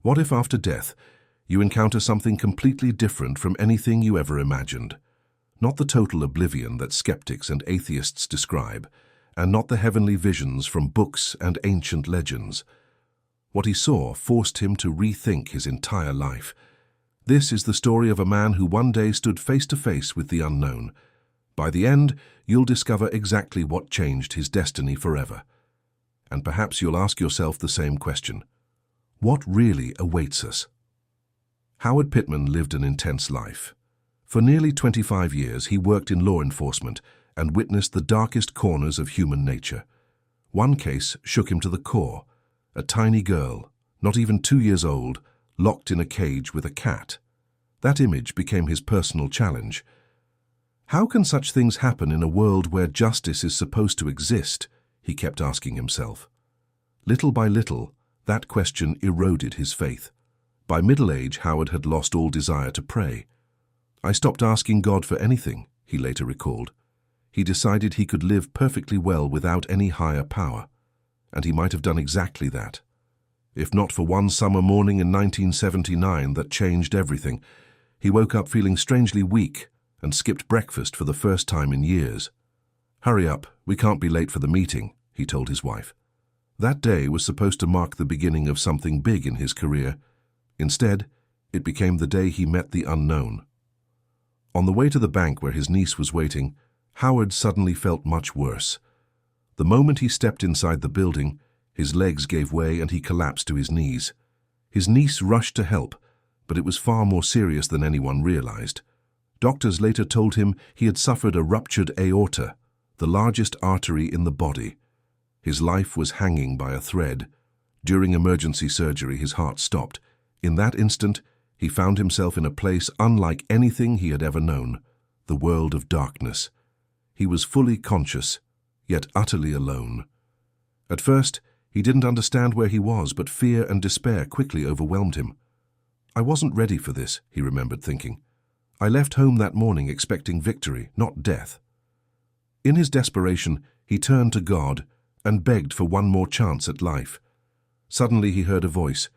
What if after death, you encounter something completely different from anything you ever imagined? Not the total oblivion that skeptics and atheists describe, and not the heavenly visions from books and ancient legends. What he saw forced him to rethink his entire life. This is the story of a man who one day stood face to face with the unknown. By the end, you'll discover exactly what changed his destiny forever. And perhaps you'll ask yourself the same question. What really awaits us? Howard Pittman lived an intense life. For nearly 25 years, he worked in law enforcement and witnessed the darkest corners of human nature. One case shook him to the core. A tiny girl, not even 2 years old, locked in a cage with a cat. That image became his personal challenge. How can such things happen in a world where justice is supposed to exist? He kept asking himself. Little by little, that question eroded his faith. By middle age, Howard had lost all desire to pray. "I stopped asking God for anything," he later recalled. He decided he could live perfectly well without any higher power. And he might have done exactly that. If not for one summer morning in 1979 that changed everything, he woke up feeling strangely weak and skipped breakfast for the first time in years. "Hurry up, we can't be late for the meeting," he told his wife. That day was supposed to mark the beginning of something big in his career. Instead, it became the day he met the unknown. On the way to the bank where his niece was waiting, Howard suddenly felt much worse. The moment he stepped inside the building, his legs gave way and he collapsed to his knees. His niece rushed to help, but it was far more serious than anyone realized. Doctors later told him he had suffered a ruptured aorta, the largest artery in the body. His life was hanging by a thread. During emergency surgery, his heart stopped. In that instant, he found himself in a place unlike anything he had ever known, the world of darkness. He was fully conscious, yet utterly alone. At first, he didn't understand where he was, but fear and despair quickly overwhelmed him. "I wasn't ready for this," he remembered thinking. "I left home that morning expecting victory, not death." In his desperation, he turned to God and begged for one more chance at life. Suddenly he heard a voice,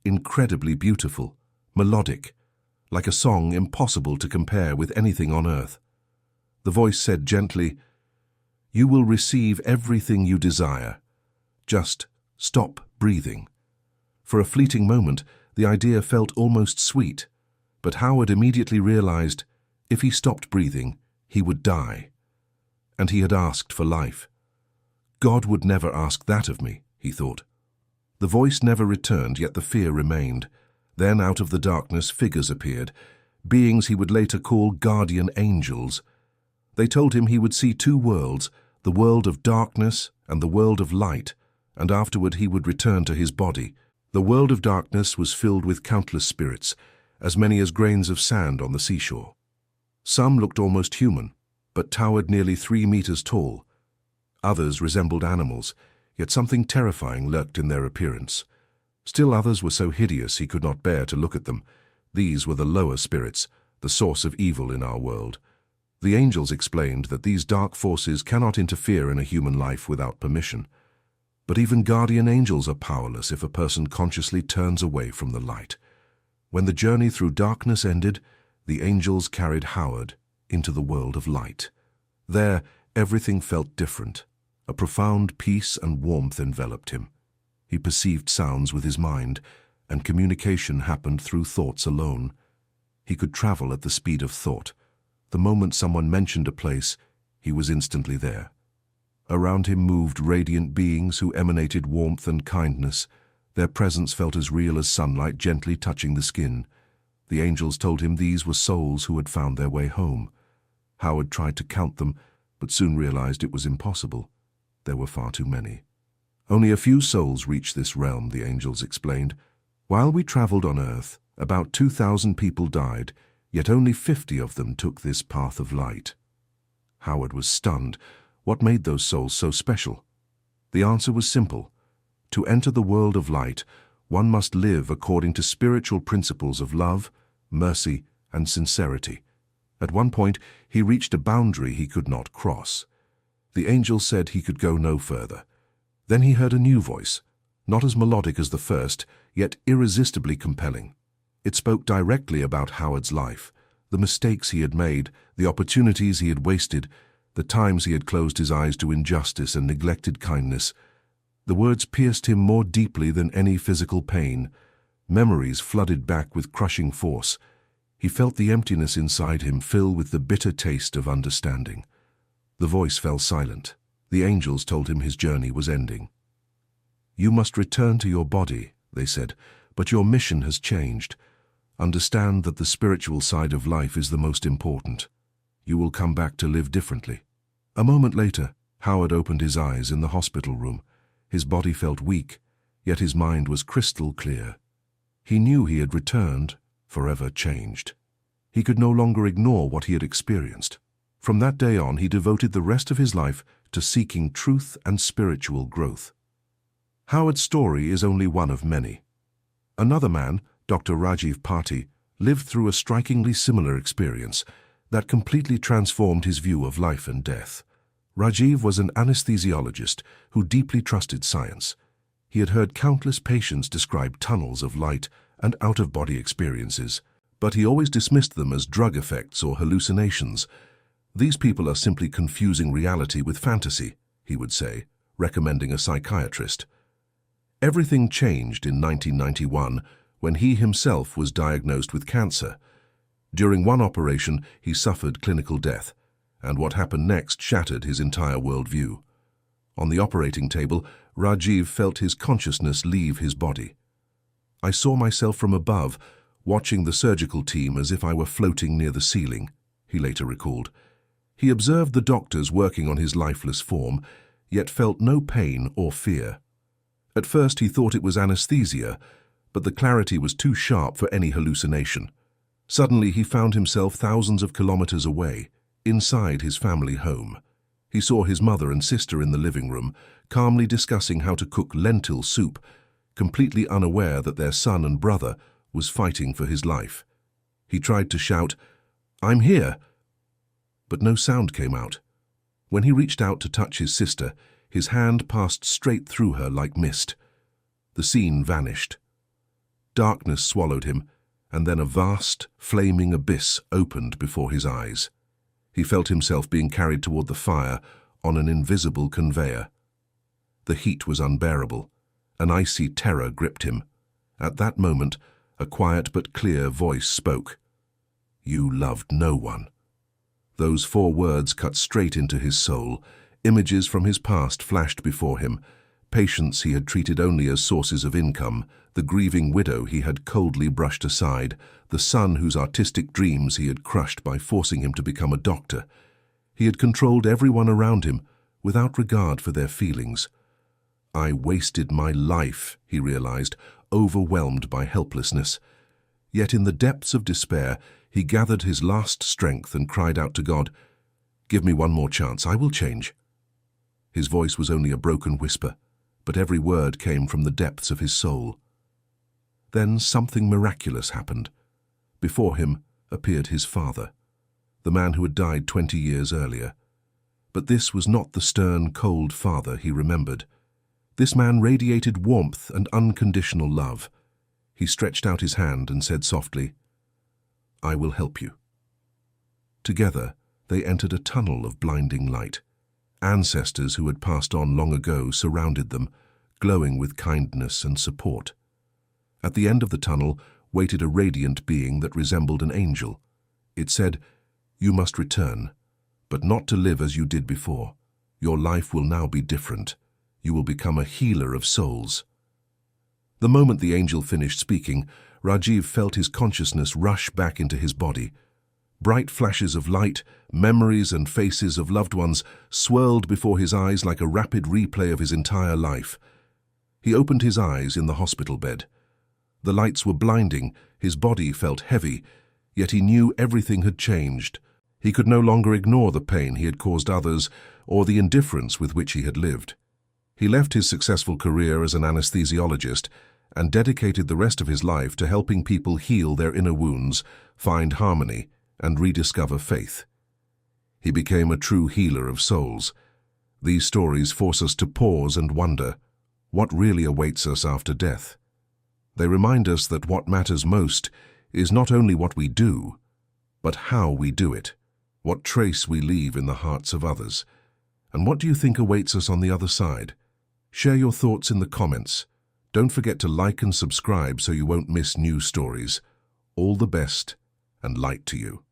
incredibly beautiful, melodic, like a song impossible to compare with anything on earth. The voice said gently, "You will receive everything you desire. Just stop breathing." For a fleeting moment, the idea felt almost sweet, but Howard immediately realized if he stopped breathing, he would die. And he had asked for life. God would never ask that of me, he thought. The voice never returned, yet the fear remained. Then out of the darkness, figures appeared, beings he would later call guardian angels. They told him he would see two worlds, the world of darkness and the world of light, and afterward he would return to his body. The world of darkness was filled with countless spirits, as many as grains of sand on the seashore. Some looked almost human, but towered nearly 3 meters tall. Others resembled animals, yet something terrifying lurked in their appearance. Still others were so hideous he could not bear to look at them. These were the lower spirits, the source of evil in our world. The angels explained that these dark forces cannot interfere in a human life without permission. But even guardian angels are powerless if a person consciously turns away from the light. When the journey through darkness ended, the angels carried Howard into the world of light. There, everything felt different. A profound peace and warmth enveloped him. He perceived sounds with his mind, and communication happened through thoughts alone. He could travel at the speed of thought. The moment someone mentioned a place, he was instantly there. Around him moved radiant beings who emanated warmth and kindness. Their presence felt as real as sunlight gently touching the skin. The angels told him these were souls who had found their way home. Howard tried to count them, but soon realized it was impossible. There were far too many. Only a few souls reached this realm, the angels explained. While we traveled on earth, about 2,000 people died, yet only 50 of them took this path of light. Howard was stunned. What made those souls so special? The answer was simple. To enter the world of light, one must live according to spiritual principles of love, mercy, and sincerity. At one point, he reached a boundary he could not cross. The angel said he could go no further. Then he heard a new voice. not as melodic as the first, yet irresistibly compelling. It spoke directly about Howard's life, the mistakes he had made, the opportunities he had wasted, the times he had closed his eyes to injustice and neglected kindness. The words pierced him more deeply than any physical pain. Memories flooded back with crushing force. He felt the emptiness inside him fill with the bitter taste of understanding. The voice fell silent. The angels told him his journey was ending. "You must return to your body," they said, "but your mission has changed. Understand that the spiritual side of life is the most important. You will come back to live differently." A moment later, Howard opened his eyes in the hospital room. His body felt weak, yet his mind was crystal clear. He knew he had returned, forever changed. He could no longer ignore what he had experienced. From that day on, he devoted the rest of his life to seeking truth and spiritual growth. Howard's story is only one of many. Another man, Dr. Rajiv Parti, lived through a strikingly similar experience that completely transformed his view of life and death. Rajiv was an anesthesiologist who deeply trusted science. He had heard countless patients describe tunnels of light and out-of-body experiences, but he always dismissed them as drug effects or hallucinations. "These people are simply confusing reality with fantasy," he would say, recommending a psychiatrist. Everything changed in 1991 when he himself was diagnosed with cancer. During one operation, he suffered clinical death, and what happened next shattered his entire worldview. On the operating table, Rajiv felt his consciousness leave his body. "I saw myself from above, watching the surgical team as if I were floating near the ceiling," he later recalled. He observed the doctors working on his lifeless form, yet felt no pain or fear. At first he thought it was anesthesia, but the clarity was too sharp for any hallucination. Suddenly he found himself thousands of kilometers away, inside his family home. He saw his mother and sister in the living room, calmly discussing how to cook lentil soup, completely unaware that their son and brother was fighting for his life. He tried to shout, "I'm here!" but no sound came out. When he reached out to touch his sister, his hand passed straight through her like mist. The scene vanished. Darkness swallowed him, and then a vast, flaming abyss opened before his eyes. He felt himself being carried toward the fire on an invisible conveyor. The heat was unbearable. An icy terror gripped him. At that moment, a quiet but clear voice spoke. "You loved no one." Those 4 words cut straight into his soul. Images from his past flashed before him. Patients he had treated only as sources of income, the grieving widow he had coldly brushed aside, the son whose artistic dreams he had crushed by forcing him to become a doctor. He had controlled everyone around him, without regard for their feelings. "I wasted my life," he realized, overwhelmed by helplessness. Yet in the depths of despair, he gathered his last strength and cried out to God, "Give me one more chance, I will change." His voice was only a broken whisper, but every word came from the depths of his soul. Then something miraculous happened. Before him appeared his father, the man who had died 20 years earlier. But this was not the stern, cold father he remembered. This man radiated warmth and unconditional love. He stretched out his hand and said softly, "I will help you." Together, they entered a tunnel of blinding light. Ancestors who had passed on long ago surrounded them, glowing with kindness and support. At the end of the tunnel waited a radiant being that resembled an angel. It said, "You must return, but not to live as you did before. Your life will now be different. You will become a healer of souls." The moment the angel finished speaking, Rajiv felt his consciousness rush back into his body. Bright flashes of light, memories and faces of loved ones swirled before his eyes like a rapid replay of his entire life. He opened his eyes in the hospital bed. The lights were blinding, his body felt heavy, yet he knew everything had changed. He could no longer ignore the pain he had caused others or the indifference with which he had lived. He left his successful career as an anesthesiologist and dedicated the rest of his life to helping people heal their inner wounds, find harmony, and rediscover faith. He became a true healer of souls. These stories force us to pause and wonder, what really awaits us after death. They remind us that what matters most is not only what we do, but how we do it, what trace we leave in the hearts of others. And what do you think awaits us on the other side? Share your thoughts in the comments. Don't forget to like and subscribe so you won't miss new stories. All the best, and light to you.